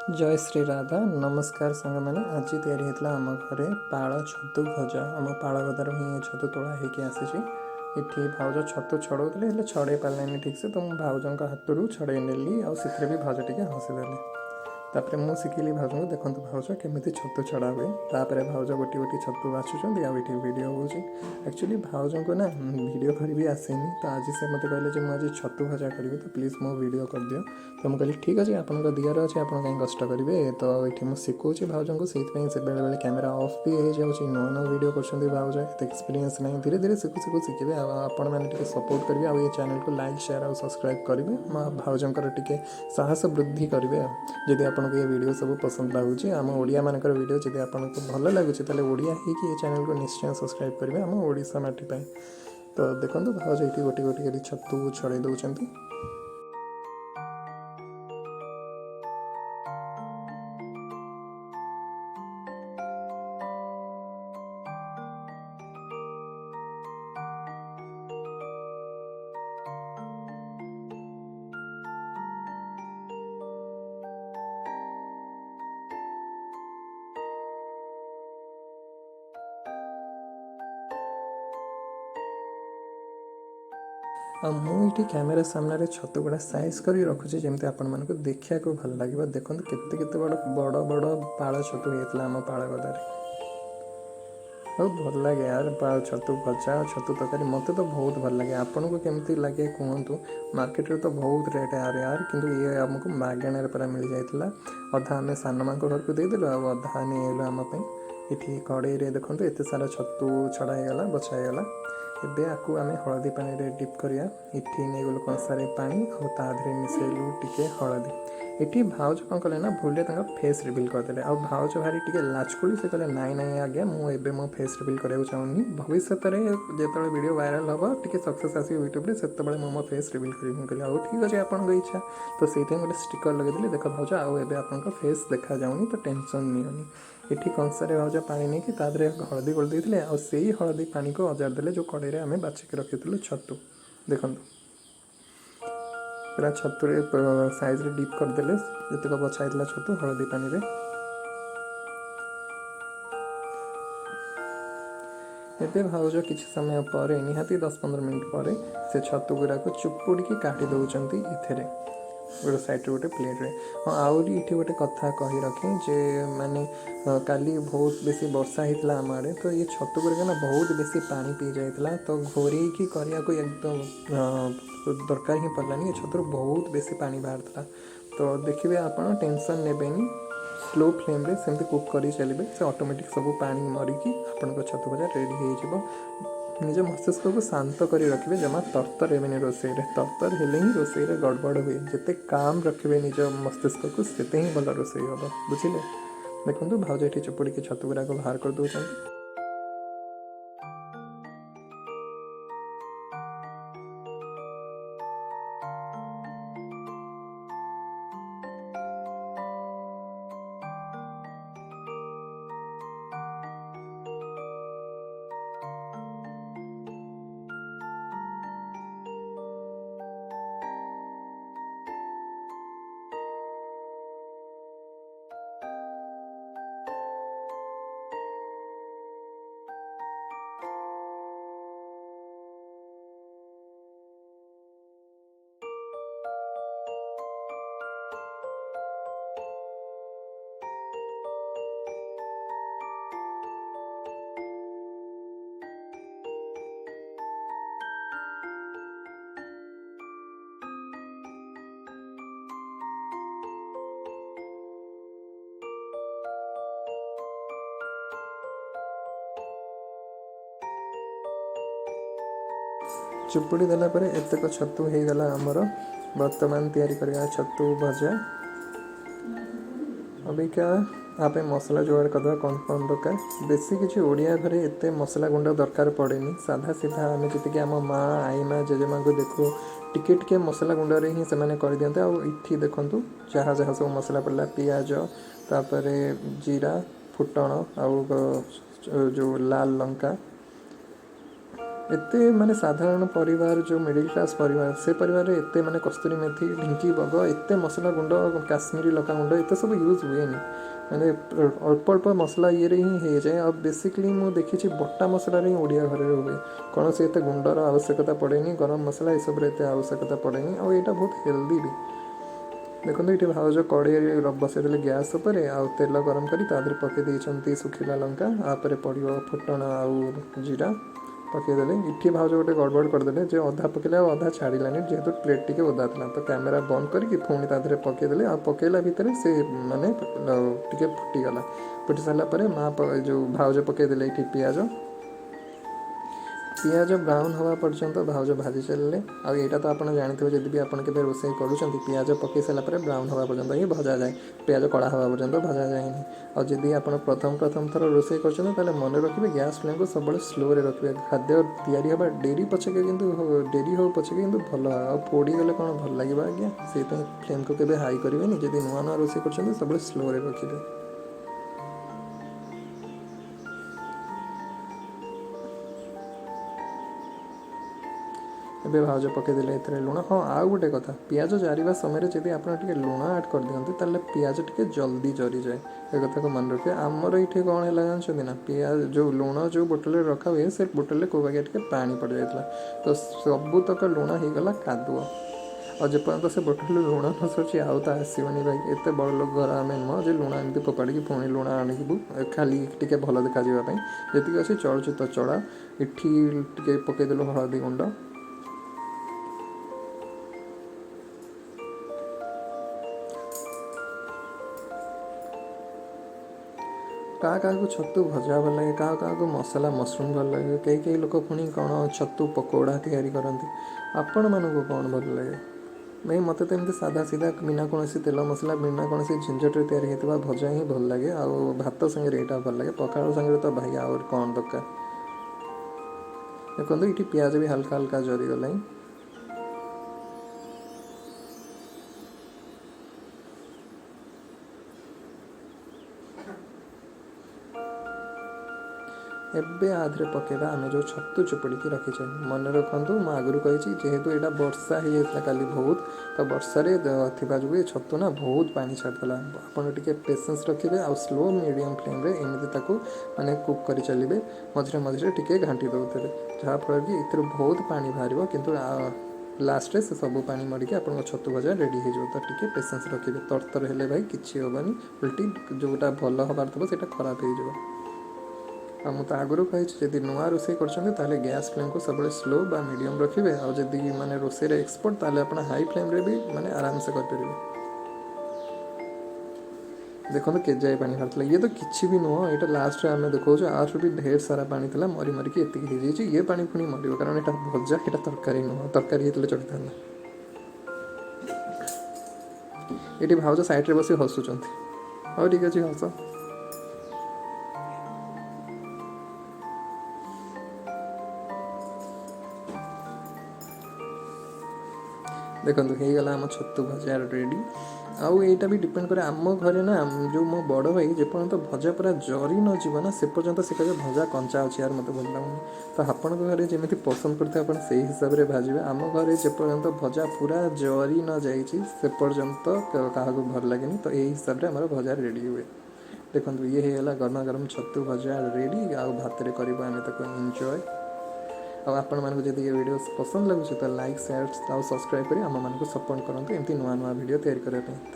जय श्री राधा नमस्कार सांग मैंने आज या आम घरे पाଳ छतु भजा आम पाଳ गदार ही छतु तोड़ा होगी आसी इटी भाउज छतु छड़ाऊे हेल्ले छड़े पारे ठीक से तो भाउजों हाथ छड़े नेली आगे भी भाउज टे हसीदेली तापर मुझे शिखिली भाउज को देखो भाउज केमी छतु छड़ा हुए तापर भाउज गोटी गोटी छतु बाछुंट आईटी वीडियो हो एक्चुअली भाउज को ना वीडियो कर भी आसेनी तो आज से मत कहले मुझे छतु भजा करी तो प्लीज मो वीडियो कर दियो तो मुझे कहली ठीक अच्छे आपको दियार अच्छे आप कहीं कष्ट करेंगे तो ये मुझे शिखुची भाउज को से बेले बेले कैमेरा ऑफ भी हो जाऊँगी नुआ नुआ वीडियो कर भाउज एत एक्सपीरियंस ना धीरे धीरे शिखु शिखु शिखे आपण मैंने सपोर्ट करेंगे आउ ये चैनल को लाइक शेयर और सब्सक्राइब करेंगे भाउजर टे साहस वृद्धि करेंगे जदि आपको ये वीडियो सब पसंद लगुच आम ओडिया मानकर वीडियो जब आपको भल लगुच ओडिया ही ये चैनल को निश्चय सब्सक्राइब करेंगे आम ओडिशा माटी तो देखो भाउज ये गोटे गोटे छतु छड़े दौरान मुझे कैमेरा सामने छतु गुड़ा साइज कर रखुच्छे जमी आपण देखा भल लगे देखो केते बड़ बड़ बड़ पाଳ छतु होता आम पाଳ गदार बहुत भल लगे यार छतु भजा छतु तरकारी मत तो बहुत भल लगे आपन को केमती लगे कहतु मार्केट रे तो बहुत रेट यार किंतु ये आमको मागणार पूरा मिल जाता अधा आम सान माँ घर को देदेलु अधा नहीं आम ये कड़े देखो एत सारा छतु छड़ा होगा बछागला एबे आकु आमे हलदी पानी रे डिप करिया इठी नै गलो कंसारे पानी और ता धरे मिसेलु टिके हलदी इठी भाउज कौन कले ना भूले फेस रिविल करदे आ भाउज भारी टिके लाचकुली से कहले नाई नाई आज्ञा मुझे मो फेस रिविल करा चाहूनी भविष्य में जो वीडियो वायरल हम टे सक्सेस आस यूट्यूब से मो फेस रिविल करी कहली ठीक अच्छे आपको इच्छा तो से गोटे स्टिकर लगेदेली देख भाउज आउ आप फेस देखा जाऊनी तो टेंशन नियोनी इठी कंसारे भाउज पानी नहीं कि हलदी गोल देते से हलदी पानी को अजार देले जो कड़े आम बाछिक रखी छतु देखो पूरा छतु साइज रे डीप करदे जितक बछाई छतु हलदी पानी रे एबे भाउज किसी समय पर निहाती 10-15 मिनट पर से छतु गुरा को चुपुड़ी काटी दौरान इथे गोटे साइड गोटे प्लेट रे हाँ आहरी ये गोटे कथा कही रखे जे माने काली बहुत बेसी वर्षा होता आम आड़े तो ये छतु गुड़िक ना बहुत बेसी पानी पी जाता तो घोरैकी करने को एकदम दरकार ही पड़लानी ये छतुर बहुत बेसी पानी बाहर था तो देखिए आप टेंशन नेबेनी स्लो फ्लेम रे सेमती कुक कर चलिए से ऑटोमेटिक सब पानी मरिकी आपण छतु भजा रेडी हो निज मस्तिष्क को शांत कर रखिए जमा तरतर हेनी रोसई तरतर हेले ही रोसई गड़बड़ हुए जिते काम रखिए निज मस्तिष्क को सेते ही भल रोसई हम बुझे देखो भाउज ये चुपुड़ी के छतु गुरा को बाहर कर दौरान चुपुड़ी देला परे एतक छतु हो गला आमर वर्तमान तैयारी करवा छतु भजा अबिका आप मसला जोगाड़ करदे कौन कौन दरकार बेसी किसी ओडिया घरे एत मसला गुंड दरकार पड़ेनी साधा सीधा आम जी आम माँ आई माँ जेजेमा को देखू टिके टिके मसला गुंड ही से कर दिखते आठी देखु जहाँ जहाँ सब मसला पड़ा पियाज तापर जीरा फुटण आउ जो लाल लंका एते माने साधारण परिवार जो मिडिल क्लास परिवार से परिवार एते माने कस्तूरी मेथी ढिंकी बग एते मसला गुंड काश्मीरी लका गुंड एते सब यूज हुए माने अल्प अल्प मसला ये ही हो जाए। और बेसिकली मुझे देखी बटा मसला ही ओडिया घर हुए कौन से एत गुंडर आवश्यकता पड़ेनी गरम मसला ये सब आवश्यकता पड़ेनी और यहाँ बहुत हेल्दी भी। देखो ये भाज कड़े बसई गैस उपर आउ तेल गरम कर पकई सुखिला लंका आपरे पड़ो फुटण आउ जीरा पकईदे। इटी भाज गोटे गड़बड़ करदे जे अधा पकड़े अधा छाड़ानी जेहेतु प्लेट टी ओदा था तो कैमेरा बंद करके पुणी तादेह पकईदे आ पकईला भितर से माने टे फुटीगला। फुटी सारापर माँ जो भाज पकईदे ये पिज पिज ब्राउन हवा पर्यंत भाज भाजी चलिए। आईटा तो आप जानते जब भी आप रोसे कर पिज पकई सारापर ब्राउन हवा पर्यंत ही भजा जाए पिज कड़ा हवा पर्यंत भजा जाए। और जदि आप प्रथम थर रोसे कर मन रखिए गैस फ्लेम को सब स्लो रखिए खाद्य तैयारी हवा डेरी पछके कि डेरी हो पछके कि भल आ पोड़गले कौन भल लगे आज्ञा से फ्लेम को केवे हाई करेंगे जब नुआ नुआ रोसे कर सब स्लो रखिए। ए भाज पकईदे ये लुण हाँ आउ गोटे कथा पिज जारिवा समय जब आप लुण आड कर दिखाते ताले पिज टे जल्दी जरी जाए ए कथा को मन रखिए। आमर ये कौन है जानते ना पिज जो लुण जो बोतल रखा हुए से बोतल को टे पानी पड़ जाता तो सबूतक लुण होगला कादुआ और जेपर्यंत से बोतल लुण न सरी आउ तो आसोनी भाई एत बड़ लोक घर आम नुह जो लुण एमती फोपाड़ी पुणी लुण आणबू खाली टे भल देखापी जी अच्छी चलुच तो चढ़ा इटी टे पकईदेलु हलदी गुंड क्या क्या छतु भजा भल लगे क्या क्या मसला मसरूम भल लगे कई लोग पुणी कौन छतु पकोड़ा तैयारी करती आपण मानक कौन भल लगे भाई मत तो एमती सादा सीधा बिना कौन तेल मसला बिना कौन झंझट तैयारी होता भजा ही भल लगे आ भात संगे यहाँ भल लगे पखाड़ संगे तो भाई आउर कौन दरकार। देखो ये पिज भी हल्का हल्का जरीगला। एबे आधे पकेबा आम जो छतु चुपड़ी रखीचे मन रखु मुझे आगुरी कही जेहेतु यहाँ वर्षा हो जाता काली बहुत तो वर्षार जो छतु ना बहुत पानी छाड़देला आपड़ पेसेंस रखिए आ स्लो मीडियम फ्लेम एमती माने कुक कर चलिए मझे मझे टे घाटी दौते जहाँफल कि इतर बहुत पानी बाहर किंतु लास्ट से सब पानी मरिकी आप छतु भजा रेडी हो तो टे पेसेंस रखिए तरतर हेले भाई किसी हेनी उल्टी जोटा भल हबार थो से खराब हो। आ मुझे आगुरी कही जब नुआ रोसे कर गैस फ्लेम को सब स्लो बा मीडियम रखिए और जब माने रोसे एक्सपर्ट ताले आप हाई फ्लेम रे भी माने आराम से करेंगे। देखो तो केजाए पानी बाहर ये तो किसी भी नुह ये लास्ट आम देखो आठ भी ढेर सारा पानी था मरी मरिकी एति ये पानी पुणी मर कारण यहाँ भजा यहाँ तरकारी नुह तरकारी होते चढ़ी था। ये भाज साइड रे बस हसुँच हाँ ठीक अच्छे हस। देखो होगला आम छतु भजा रेडी आउ यहाँ भी डिपेंड करे आम घरे ना जो मो बड़ भाई जेपर्यंत भजा पूरा जरी न जीव ना से पर्यंत से कहे भजा कंचा अच्छी यार मत भल लगुनि तो आपण घरे जमी पसंद करते आप से हिसाब से भाजबे आम घरे जेपर्यंत भजा पूरा जरी न जा पर्यंत क्या भल लगे तो यही हिसाब से आम भजा रेडी हुए। देखो ये होगा गरमा गरम छतु भजा रेडी आउ भात में करवा एंजॉय। और आपण मानक जब ये वीडियो पसंद लगुच तो लाइक शेयर और सब्सक्राइब करें आम मानक सपोर्ट करते एमती नुआ नुआ वीडियो तैयारी करने।